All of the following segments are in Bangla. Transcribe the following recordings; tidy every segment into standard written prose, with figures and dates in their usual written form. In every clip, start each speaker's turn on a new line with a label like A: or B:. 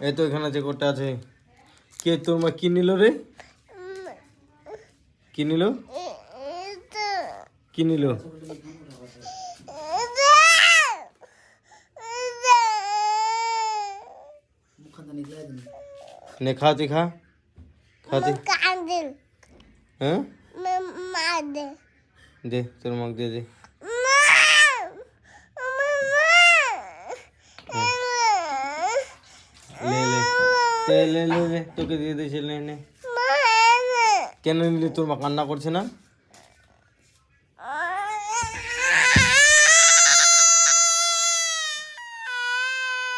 A: এই তো এখানে যে কোটা আছে। কে তোর মা কি নিল রে? কি নিল? কি নিল? নে খা তুই খা, খা তুই। হ্যাঁ দে তোর মাকে দিয়ে দে। লে তোকে দিয়ে দিয়েছে, নে নে। কেন নিলি? তোর মা কান্না করছে না?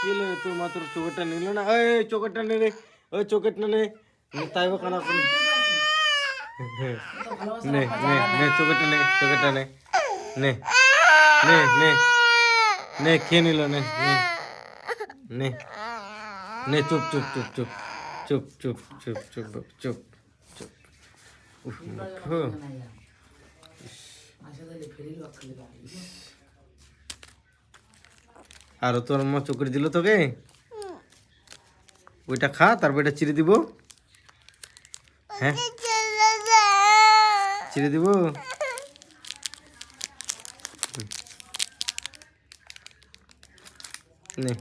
A: কি লে তোর মা তোর চোখেরটা নিল না? ওই চোখেরটা নে রে, ওই চোখেরটা নে। তাই বা কান্না করে। নে নে নে চোখেরটা নে, চোখেরটা নে, নে নে নে নে খেয়ে নিল, নে নে নে নে। চুপ চুপ চুপ চুপ চুপ চুপ চুপ চুপ চুপ চুপ। আর তোর মা চোখের দিল তোকে? ওইটা খা, তারপর এটা চিড়ে দিব। হ্যাঁ চিড়ে দিব। নে